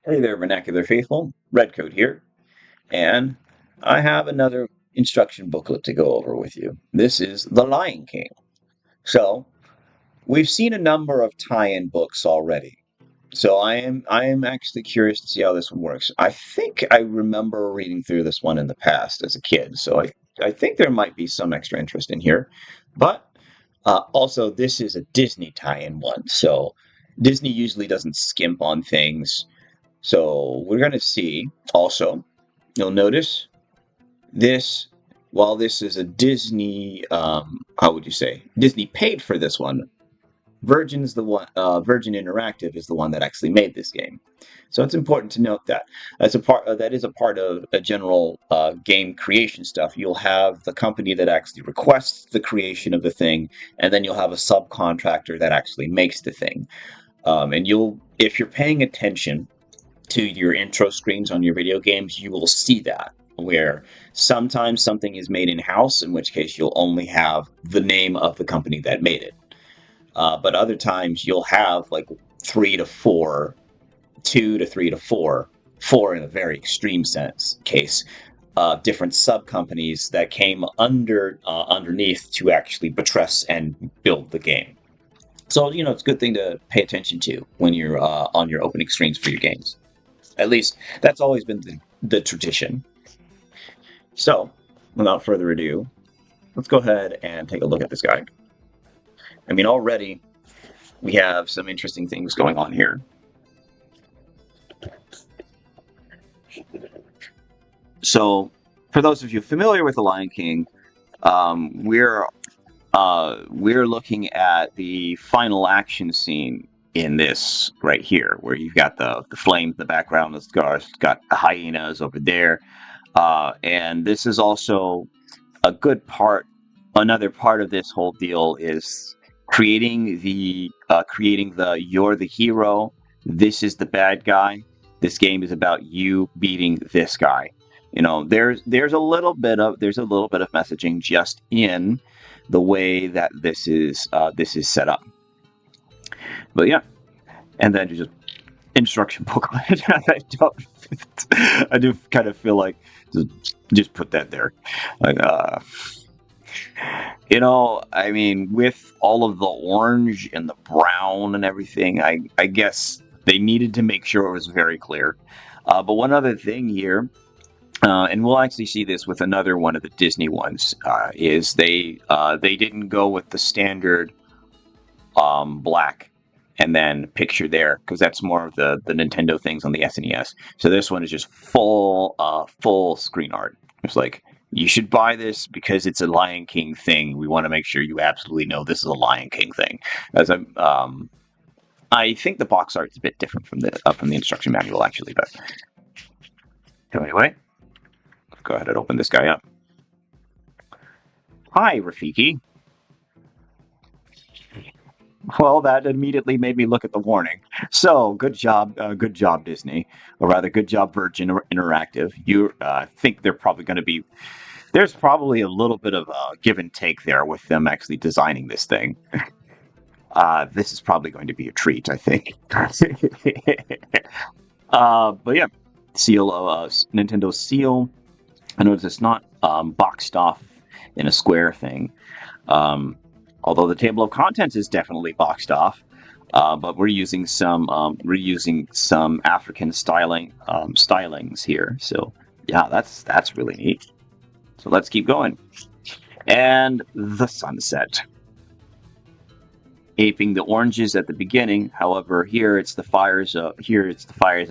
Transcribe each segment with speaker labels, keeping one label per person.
Speaker 1: Hey there, Vernacular Faithful. Redcoat here, and I have another instruction booklet to go over with you. This is The Lion King. So, we've seen a number of tie-in books already. So I am actually curious to see how this one works. I think I remember reading through this one in the past as a kid, so I think there might be some extra interest in here. But also, this is a Disney tie-in one, so Disney usually doesn't skimp on things. So we're going to see also, you'll notice this, while this is a Disney, how would you say? Disney paid for this one. Virgin Interactive is the one that actually made this game. So it's important to note that that is a part of a general game creation stuff. You'll have the company that actually requests the creation of the thing, and then you'll have a subcontractor that actually makes the thing. And if you're paying attention to your intro screens on your video games, you will see that, where sometimes something is made in-house, in which case you'll only have the name of the company that made it. But other times you'll have like 3 to 4, 2 to 3 to 4, 4 in a very extreme case, different sub-companies that came underneath to actually buttress and build the game. So, it's a good thing to pay attention to when you're on your opening screens for your games. At least, that's always been the tradition. So, without further ado, let's go ahead and take a look at this guy. I mean, already, we have some interesting things going on here. So, for those of you familiar with The Lion King, we're looking at the final action scene in this right here, where you've got the flames in the background, the scars, got the hyenas over there, and this is also a good part. Another part of this whole deal is creating the you're the hero, this is the bad guy. This game is about you beating this guy. There's a little bit of messaging just in the way that this is set up. But yeah, and then just instruction booklet. I do kind of feel like just put that there. Like, I mean, with all of the orange and the brown and everything, I guess they needed to make sure it was very clear. But one other thing here, and we'll actually see this with another one of the Disney ones, is they didn't go with the standard black and then picture there, because that's more of the Nintendo things on the SNES. So this one is just full screen art. It's like, you should buy this because it's a Lion King thing. We want to make sure you absolutely know this is a Lion King thing. As I think the box art's a bit different from the instruction manual, actually. But anyway, let's go ahead and open this guy up. Hi, Rafiki. Well, that immediately made me look at the warning. So, good job, Disney, or rather, good job, Virgin Interactive. You think they're probably going to be. There's probably a little bit of give and take there with them actually designing this thing. This is probably going to be a treat, I think. But yeah, Nintendo seal. I notice it's not boxed off in a square thing. Although the table of contents is definitely boxed off, but we're using some African stylings here. So yeah, that's really neat. So let's keep going. And the sunset, aping the oranges at the beginning. However, here it's the fires of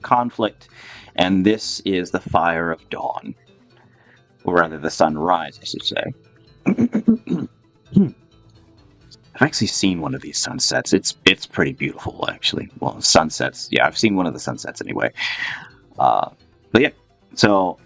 Speaker 1: conflict, and this is the fire of dawn, or rather the sunrise, I should say. I've actually seen one of these sunsets. It's pretty beautiful, actually. Well, sunsets. Yeah, I've seen one of the sunsets anyway. But yeah, so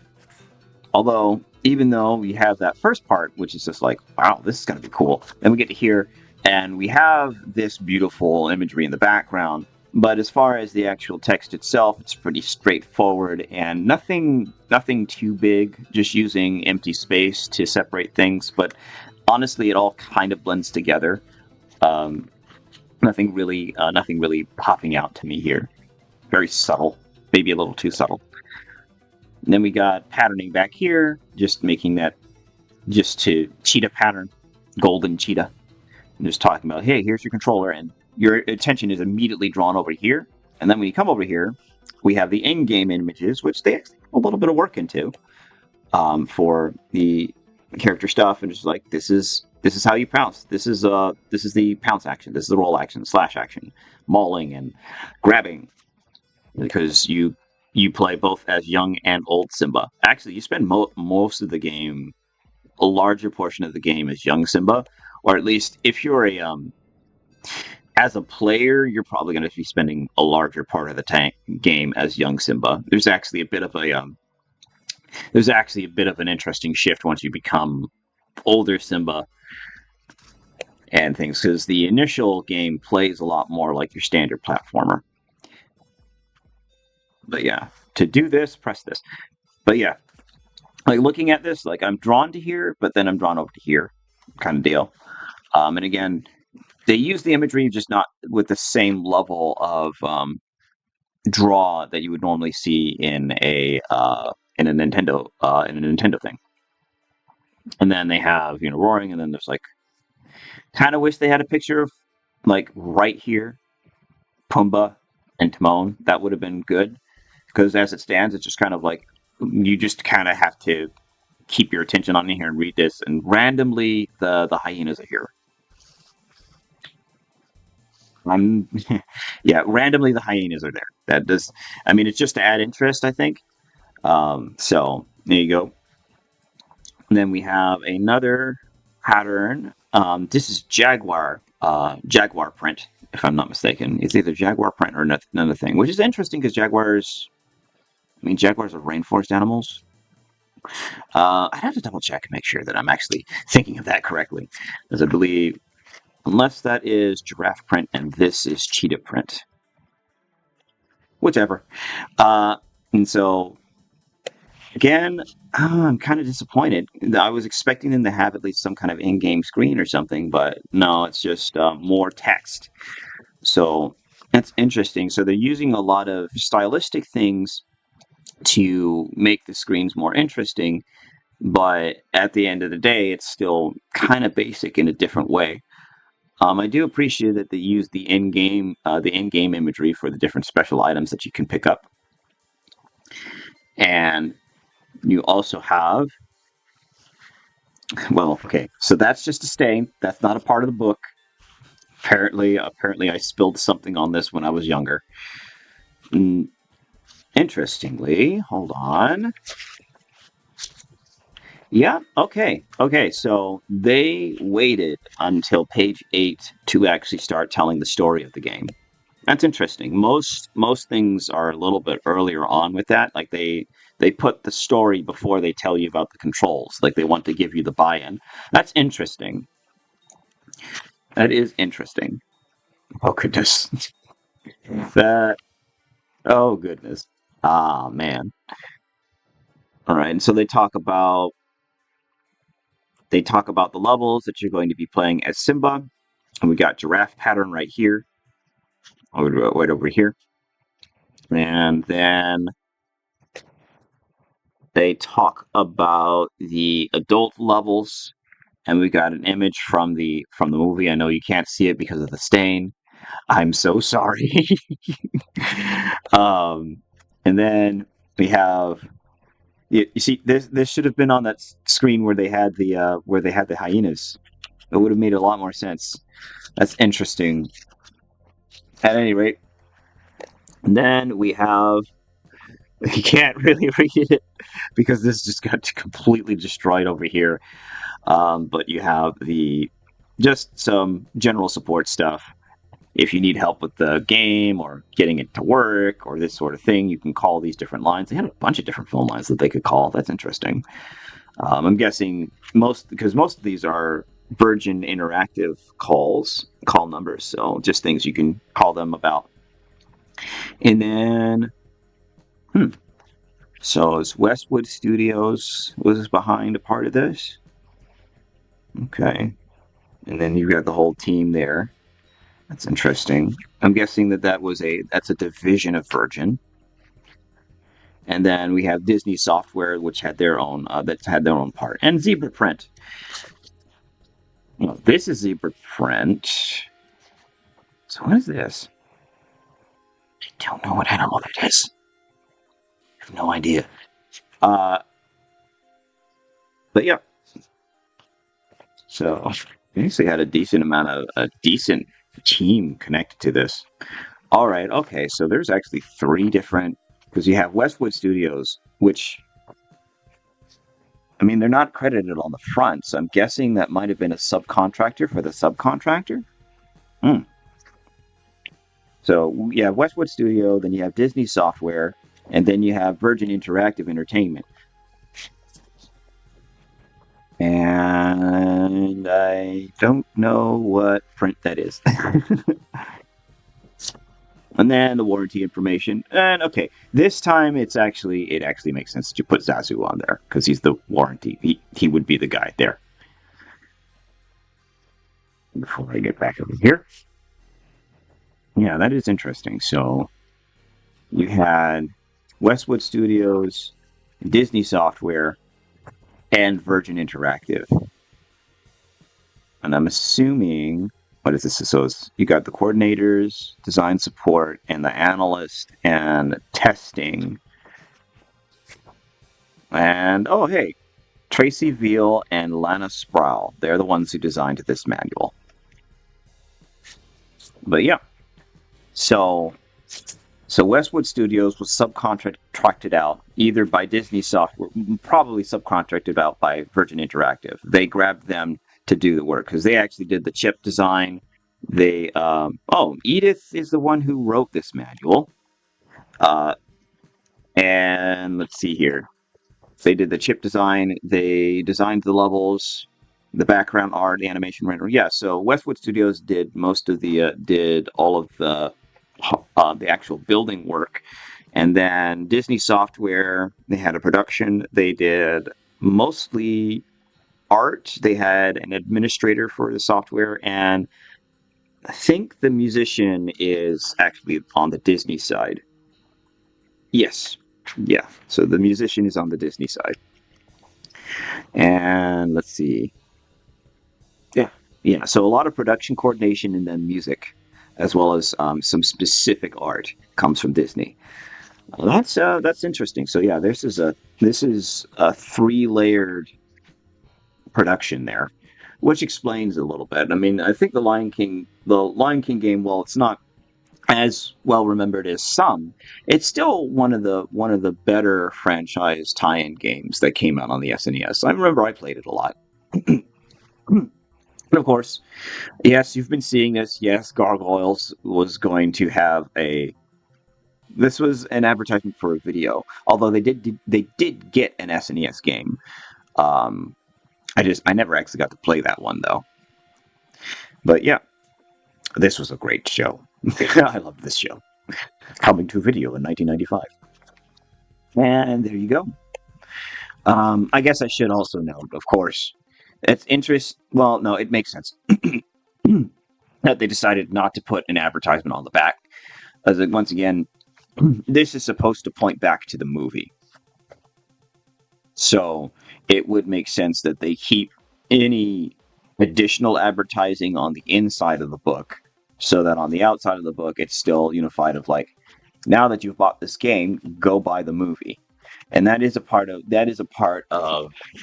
Speaker 1: even though we have that first part, which is just like, wow, this is going to be cool, then we get to here, and we have this beautiful imagery in the background. But as far as the actual text itself, it's pretty straightforward and nothing too big, just using empty space to separate things. But honestly, it all kind of blends together. Nothing really popping out to me here. Very subtle, maybe a little too subtle. And then we got patterning back here, just making that just to cheetah pattern, golden cheetah. And just talking about, hey, here's your controller, and your attention is immediately drawn over here. And then when you come over here, we have the in-game images, which they actually put a little bit of work into for the character stuff, and just like this is how you pounce. This is the pounce action. This is the roll action, slash action, mauling and grabbing, because you play both as young and old Simba. Actually, you spend most of the game, a larger portion of the game as young Simba, or at least if you're as a player, you're probably going to be spending a larger part of the game as young Simba. There's actually a bit of an interesting shift once you become older Simba and things, because the initial game plays a lot more like your standard platformer. But yeah, to do this, press this. But yeah, like looking at this, like I'm drawn to here, but then I'm drawn over to here, kind of deal. And again, they use the imagery, just not with the same level of draw that you would normally see in a Nintendo thing. And then they have roaring, and then there's like, kind of wish they had a picture of like right here, Pumbaa and Timon. That would have been good, because as it stands, it's just kind of like you just kind of have to keep your attention on here and read this, and randomly the hyenas are here. Randomly the hyenas are there. That does, I mean, it's just to add interest, I think. So there you go. And then we have another pattern. This is Jaguar print, if I'm not mistaken. It's either Jaguar print or another thing, which is interesting because jaguars are rainforest animals. I'd have to double check and make sure that I'm actually thinking of that correctly, because I believe, unless that is giraffe print and this is cheetah print. Whichever. And so, again, I'm kind of disappointed. I was expecting them to have at least some kind of in-game screen or something, but no, it's just more text. So that's interesting. So they're using a lot of stylistic things to make the screens more interesting, but at the end of the day, it's still kind of basic in a different way. I do appreciate that they use the in-game imagery for the different special items that you can pick up, and you also have, well, okay, so that's just a stain. That's not a part of the book. Apparently, I spilled something on this when I was younger. Interestingly, hold on. Yeah, okay, so they waited until page 8 to actually start telling the story of the game. That's interesting. Most things are a little bit earlier on with that. Like they put the story before they tell you about the controls. Like they want to give you the buy-in. That's interesting. That is interesting. Oh goodness. Oh goodness. Ah man. All right. And so they talk about the levels that you're going to be playing as Simba. And we got giraffe pattern right here. Right over here. And then they talk about the adult levels, and we got an image from the movie. I know you can't see it because of the stain. I'm so sorry. And then we have, you see, this should have been on that screen where they had the hyenas. It would have made a lot more sense. That's interesting. At any rate, and then we have, you can't really read it because this just got completely destroyed over here. But you have just some general support stuff. If you need help with the game or getting it to work or this sort of thing, you can call these different lines. They had a bunch of different phone lines that they could call. That's interesting. I'm guessing because most of these are Virgin Interactive call numbers, so just things you can call them about. And then, so is Westwood Studios was behind a part of this? Okay. And then you've got the whole team there. That's interesting. I'm guessing that's a division of Virgin. And then we have Disney Software, which had their own part, and Zebra Print. Well, this is Zebra Print. So what is this? I don't know what animal that is. I have no idea. But yeah. So we actually had a decent team connected to this. All right, okay. So there's actually 3 different, because you have Westwood Studios, which, I mean, they're not credited on the front, so I'm guessing that might have been a subcontractor for the subcontractor. Hmm. So you have Westwood Studio, then you have Disney Software, and then you have Virgin Interactive Entertainment. And I don't know what print that is. And then the warranty information. And okay, this time it actually makes sense to put Zazu on there because he's the warranty. He would be the guy there. Before I get back over here. Yeah, that is interesting. So you had Westwood Studios, Disney Software, and Virgin Interactive. And I'm assuming, what is this? So you got the coordinators, design support, and the analyst, and testing. And, oh, hey, Tracy Veal and Lana Sproul. They're the ones who designed this manual. But yeah. So Westwood Studios was subcontracted out either by Disney Software, probably subcontracted out by Virgin Interactive. They grabbed them to do the work because they actually did the chip design. They Edith is the one who wrote this manual. And let's see here. They did the chip design. They designed the levels, the background art, the animation render. Yeah, so Westwood Studios did most of did all of the actual building work. And then Disney Software, they had a production. They did mostly art. They had an administrator for the software. And I think the musician is actually on the Disney side. Yes. Yeah. So the musician is on the Disney side. And let's see. Yeah. Yeah. So a lot of production coordination and then music, as well as some specific art, comes from Disney. Well, that's interesting. So yeah, this is a 3-layered production there, which explains a little bit. I mean, I think the Lion King game, while it's not as well remembered as some, it's still one of the better franchise tie-in games that came out on the SNES. I remember I played it a lot. And of course, yes, you've been seeing this. Yes, Gargoyles was going to have this was an advertisement for a video, although they did get an SNES game. I never actually got to play that one though. But yeah, this was a great show. I loved this show. Coming to video in 1995. And there you go. I guess I should also note, of course, it's interest. Well, no, it makes sense that they decided not to put an advertisement on the back. As once again, this is supposed to point back to the movie. So it would make sense that they keep any additional advertising on the inside of the book so that on the outside of the book it's still unified of like, now that you've bought this game, go buy the movie. And that is a part of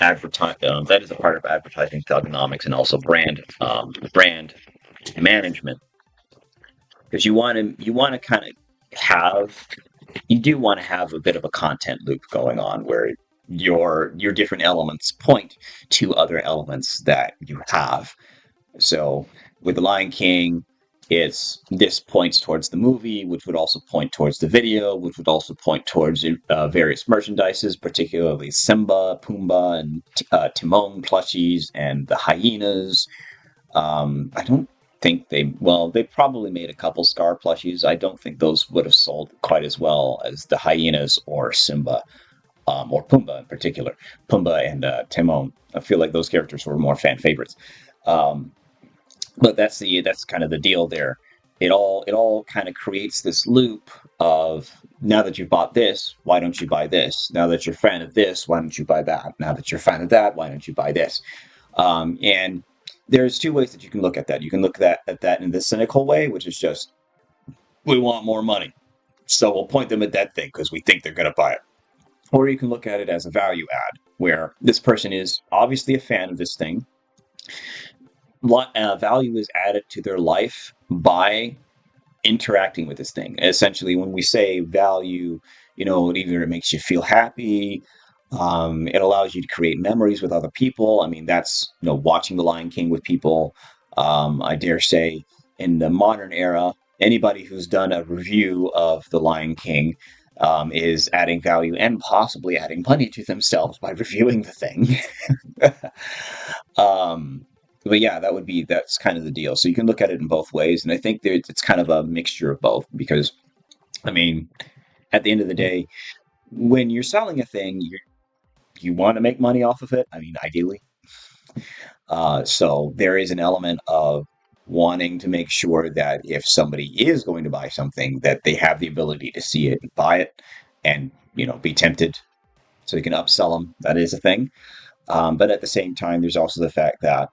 Speaker 1: advertising thugonomics and also brand management, because you want to kind of have a bit of a content loop going on where your different elements point to other elements that you have. So with the Lion King, this points towards the movie, which would also point towards the video, which would also point towards various merchandises, particularly Simba, Pumbaa, and Timon plushies, and the hyenas. I don't think they probably made a couple Scar plushies. I don't think those would have sold quite as well as the hyenas or Simba, or Pumbaa in particular. Pumbaa and Timon. I feel like those characters were more fan favorites. But that's kind of the deal there. It all kind of creates this loop of now that you've bought this, why don't you buy this? Now that you're a fan of this, why don't you buy that? Now that you're a fan of that, why don't you buy this? And there's two ways that you can look at that. You can look at that in the cynical way, which is just, we want more money, so we'll point them at that thing because we think they're going to buy it. Or you can look at it as a value add, where this person is obviously a fan of this thing. Value is added to their life by interacting with this thing. Essentially, when we say value, either it makes you feel happy, it allows you to create memories with other people. I mean, that's, watching The Lion King with people. I dare say, in the modern era, anybody who's done a review of The Lion King is adding value and possibly adding money to themselves by reviewing the thing. But yeah, that's kind of the deal. So you can look at it in both ways, and I think it's kind of a mixture of both, because, I mean, at the end of the day, when you're selling a thing, you want to make money off of it. I mean, ideally. So there is an element of wanting to make sure that if somebody is going to buy something, that they have the ability to see it and buy it, and be tempted, so you can upsell them. That is a thing. But at the same time, there's also the fact that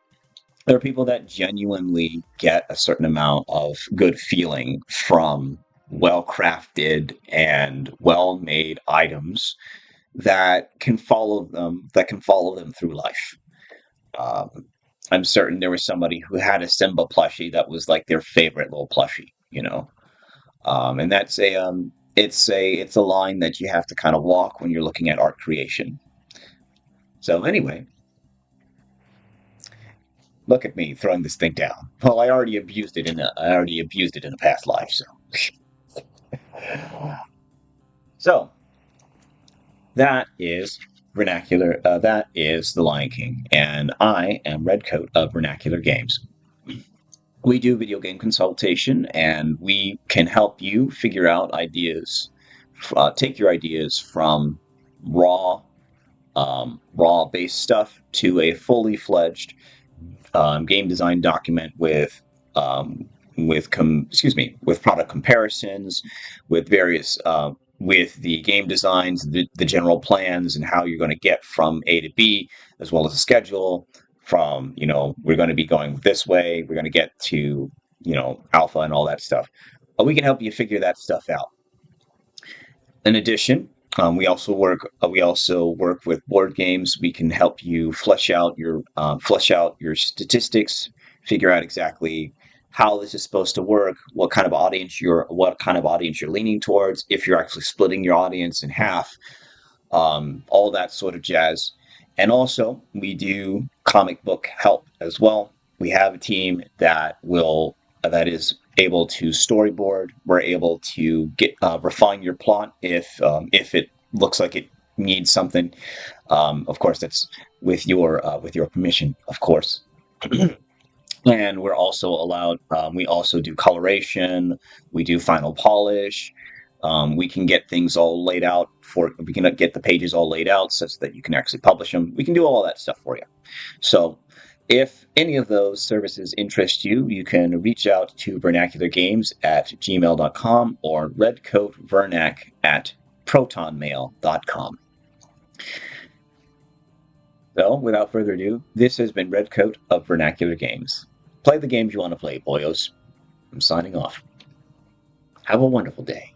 Speaker 1: there are people that genuinely get a certain amount of good feeling from well-crafted and well-made items that can follow them through life. I'm certain there was somebody who had a Simba plushie that was like their favorite little plushie, and that's it's a line that you have to kind of walk when you're looking at art creation. So anyway, look at me throwing this thing down. Well, I already abused it in a past life. So that is vernacular. That is The Lion King, and I am Redcoat of Vernacular Games. We do video game consultation, and we can help you figure out ideas. Take your ideas from raw based stuff to a fully fledged game design document with product comparisons, with various with the game designs, the general plans, and how you're going to get from A to B, as well as a schedule. From we're going to be going this way, we're going to get to alpha and all that stuff. We can help you figure that stuff out. In addition, we also work with board games. We can help you flesh out your statistics, figure out exactly how this is supposed to work, what kind of audience you're leaning towards, if you're actually splitting your audience in half, all that sort of jazz. And also, we do comic book help as well. We have a team that is able to storyboard. We're able to get refine your plot if it looks like it needs something. Of course, that's with your permission, of course. And we're also allowed. We also do coloration. We do final polish. We can get things all laid out we can get the pages all laid out such that you can actually publish them. We can do all that stuff for you. So if any of those services interest you, you can reach out to vernaculargames@gmail.com or redcoatvernac@protonmail.com. So, without further ado, this has been Redcoat of Vernacular Games. Play the games you want to play, boyos. I'm signing off. Have a wonderful day.